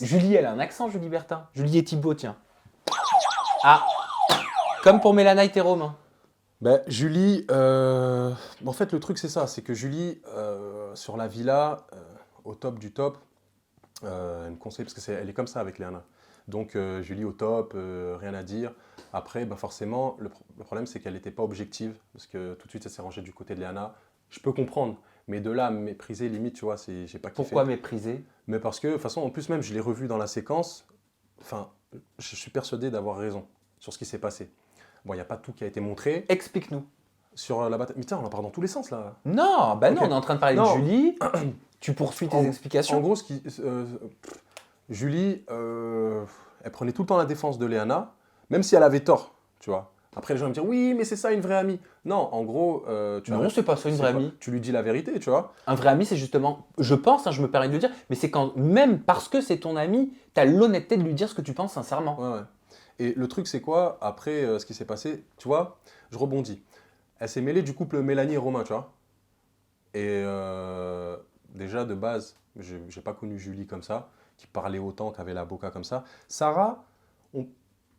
Julie, elle a un accent, Julie Bertin. Julie et Thibaut, tiens. Ah, comme pour Mélanaï et Romain. Ben, Julie, en fait, le truc, c'est ça. C'est que Julie, sur la villa, au top du top, elle me conseille, parce que elle est comme ça avec Léana. Donc, Julie au top, rien à dire. Après, ben, forcément, le problème, c'est qu'elle n'était pas objective, parce que tout de suite, elle s'est rangée du côté de Léana. Je peux comprendre, mais de là à me mépriser, limite, tu vois, j'ai pas kiffé. Pourquoi mépriser? Mais parce que, de toute façon, en plus, même, je l'ai revu dans la séquence. Enfin, je suis persuadé d'avoir raison sur ce qui s'est passé. Bon, il n'y a pas tout qui a été montré Explique-nous. sur la bataille. Mais tiens, on en parle dans tous les sens là. Non, bah non, Ok. on est en train de parler de Non, Julie. Tu poursuis tes en, explications. en gros, Julie, elle prenait tout le temps la défense de Léana, même si elle avait tort, tu vois. Après, les gens vont me dire, oui, mais c'est ça une vraie amie. Non, en gros, Non, c'est pas ça une vraie amie. tu lui dis la vérité, tu vois. Un vrai ami, c'est justement, je pense, hein, je me permets de le dire, mais c'est quand, même parce que c'est ton ami, t'as l'honnêteté de lui dire ce que tu penses sincèrement. Ouais, ouais. Et le truc, c'est quoi, après ce qui s'est passé, tu vois, je rebondis. Elle s'est mêlée du couple Mélanie et Romain, tu vois. Et déjà, de base, je n'ai pas connu Julie comme ça, qui parlait autant, qui avait la boca comme ça. Sarah, on-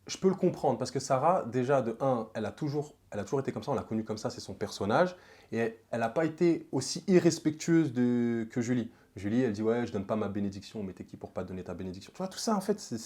je peux le comprendre, parce que Sarah, déjà, de un, elle a toujours été comme ça, on l'a connue comme ça, c'est son personnage. Et elle n'a pas été aussi irrespectueuse que Julie. Julie, elle dit, ouais, je donne pas ma bénédiction, mais t'es qui pour pas donner ta bénédiction? Tu vois, tout ça, en fait, ça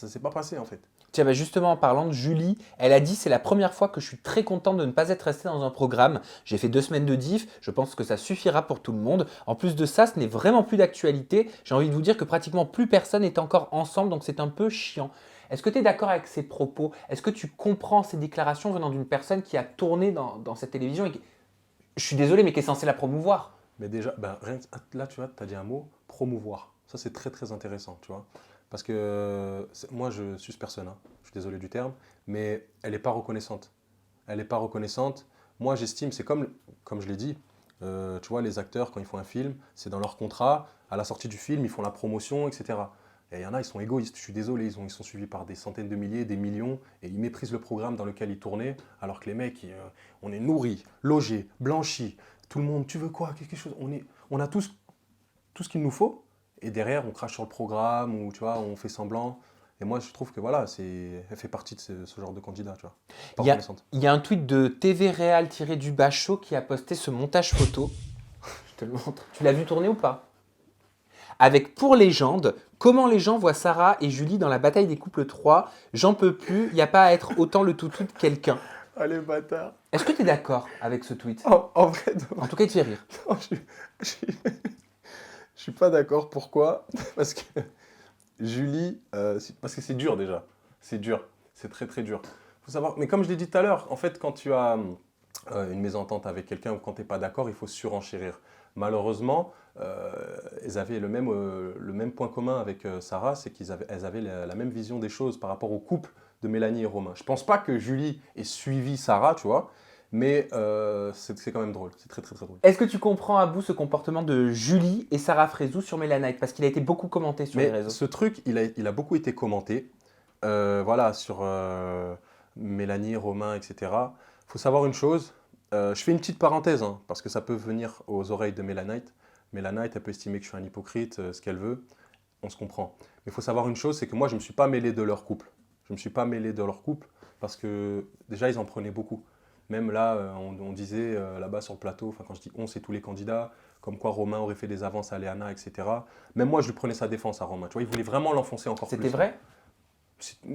s'est pas passé, en fait. Tiens, bah justement, en parlant de Julie, elle a dit c'est la première fois que je suis très contente de ne pas être restée dans un programme. J'ai fait 2 semaines de diff, je pense que ça suffira pour tout le monde. En plus de ça, ce n'est vraiment plus d'actualité. J'ai envie de vous dire que pratiquement plus personne n'est encore ensemble, donc c'est un peu chiant. Est-ce que tu es d'accord avec ces propos? Est-ce que tu comprends ces déclarations venant d'une personne qui a tourné dans cette télévision et qui, je suis désolé, mais qui est censée la promouvoir? Mais déjà, ben, là, tu vois, tu as dit un mot, promouvoir. Ça, c'est très, très intéressant, tu vois. Parce que moi, je suis personne, hein. Je suis désolé du terme, mais elle n'est pas reconnaissante. Elle n'est pas reconnaissante. Moi, j'estime, c'est comme je l'ai dit, tu vois, les acteurs, quand ils font un film, c'est dans leur contrat. À la sortie du film, ils font la promotion, etc. Et il y en a, ils sont égoïstes. Je suis désolé, ils sont suivis par des centaines de milliers, des millions, et ils méprisent le programme dans lequel ils tournaient, alors que les mecs, on est nourris, logés, blanchis. Tout le monde, tu veux quoi? Quelque chose. On a tout ce qu'il nous faut, et derrière, on crache sur le programme, ou tu vois, on fait semblant. Et moi, je trouve que voilà, elle fait partie de ce genre de candidat, tu vois. Pas Il y a, reconnaissante. il y a un tweet de TV Réal-du-Bas Show qui a posté ce montage photo. Je te le montre. Tu l'as vu tourner ou pas? Avec pour légende, comment les gens voient Sarah et Julie dans la bataille des couples 3. J'en peux plus, il n'y a pas à être autant le toutou de quelqu'un. Allez, bâtard. Est-ce que tu es d'accord avec ce tweet? En vrai, En tout cas, il te fait rire. non, je suis pas d'accord. Pourquoi? Parce que Julie, parce que c'est dur déjà. C'est dur. C'est très très dur. Faut savoir. Mais comme je l'ai dit tout à l'heure, en fait, quand tu as une mésentente avec quelqu'un ou quand tu n'es pas d'accord, il faut surenchérir. Malheureusement, elles avaient le même point commun avec Sarah, c'est elles avaient la même vision des choses par rapport au couple de Mélanie et Romain. Je pense pas que Julie ait suivi Sarah, tu vois, mais c'est quand même drôle. C'est très très très drôle. Est-ce que tu comprends à bout ce comportement de Julie et Sarah Frézou sur Mélanite? Parce qu'il a été beaucoup commenté sur les Mais réseaux. ce truc, il a beaucoup été commenté, voilà, sur Mélanie, Romain, etc. Il faut savoir une chose, je fais une petite parenthèse, hein, parce que ça peut venir aux oreilles de Mélanite. Mélanite, elle peut estimer que je suis un hypocrite, ce qu'elle veut, on se comprend. Mais il faut savoir une chose, c'est que moi, je ne me suis pas mêlé de leur couple. Je ne me suis pas mêlé de leur couple, parce que déjà, ils en prenaient beaucoup. Même là, on disait là-bas sur le plateau, enfin quand je dis on, c'est tous les candidats, comme quoi Romain aurait fait des avances à Léana, etc. Même moi, je lui prenais sa défense à Romain. Tu vois, il voulait vraiment l'enfoncer encore plus. C'était vrai?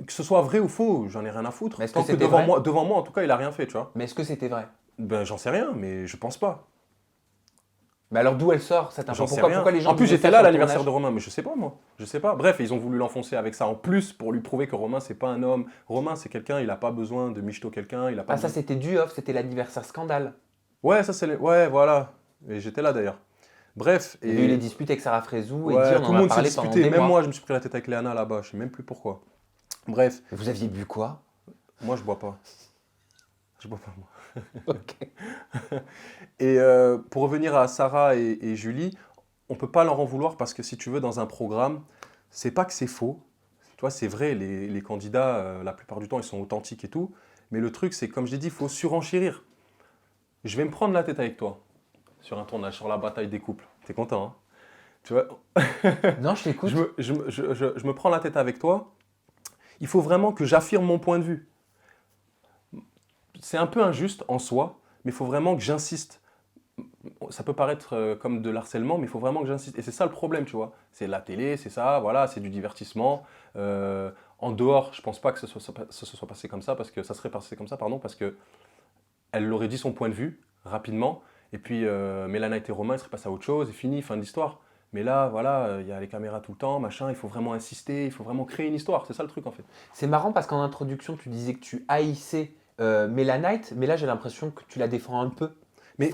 Que ce soit vrai ou faux, j'en ai rien à foutre. Mais est-ce que Tant que c'était vrai? devant moi, en tout cas, il a rien fait, tu vois. Mais est-ce que c'était vrai? Ben, j'en sais rien, mais je pense pas. Mais alors d'où elle sort cette info? J'en sais rien. Pourquoi les gens En plus, disaient j'étais ça là sur à le l'anniversaire de tournage? Romain, mais je sais pas, moi. Je sais pas. Bref, ils ont voulu l'enfoncer avec ça en plus pour lui prouver que Romain, c'est pas un homme. Romain, c'est quelqu'un, il a pas besoin de michto quelqu'un, il a pas Ah ça besoin- c'était du off, c'était l'anniversaire scandale. Ouais, ça c'est. Ouais, voilà. Et j'étais là d'ailleurs. Bref, Il y avait eu les et. disputes avec Sarah Frézou et dit Ouais, on tout en le a monde s'est parlé pendant disputé. des Même mois. moi, je me suis pris la tête avec Léana là-bas. Je sais même plus pourquoi. Bref, Vous aviez bu quoi? moi, je bois pas. Je bois pas, moi. Ok. Et pour revenir à Sarah et Julie, on peut pas leur en vouloir parce que si tu veux, dans un programme, c'est pas que c'est faux. Tu vois, c'est vrai, les candidats, la plupart du temps, ils sont authentiques et tout. Mais le truc, c'est comme je l'ai dit, il faut surenchérir. Je vais me prendre la tête avec toi sur un tournage, sur la bataille des couples. T'es content, hein? Tu vois, Non, je t'écoute. je me prends la tête avec toi. Il faut vraiment que j'affirme mon point de vue. C'est un peu injuste en soi, mais il faut vraiment que j'insiste. Ça peut paraître comme de l'harcèlement, mais il faut vraiment que j'insiste. Et c'est ça le problème, tu vois. C'est la télé, c'est ça, voilà, c'est du divertissement. En dehors, je pense pas que ce soit passé comme ça, parce que ça serait passé comme ça, pardon, parce que elle aurait dit son point de vue rapidement, et puis Mélanite et Romain, ils seraient passés à autre chose, et fini, fin de l'histoire. Mais là, voilà, il y a les caméras tout le temps, machin, il faut vraiment insister, il faut vraiment créer une histoire, c'est ça le truc en fait. C'est marrant parce qu'en introduction, tu disais que tu haïssais Mélanite, mais là, j'ai l'impression que tu la défends un peu Mais,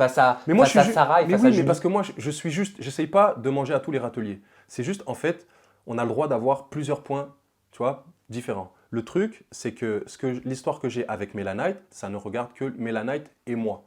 mais moi, face à Sarah et mais face à oui, mais Julie. parce que moi, je suis juste, j'essaye pas de manger à tous les râteliers. C'est juste, en fait, on a le droit d'avoir plusieurs points, tu vois, différents. Le truc, c'est que l'histoire que j'ai avec Mélanite, ça ne regarde que Mélanite et moi.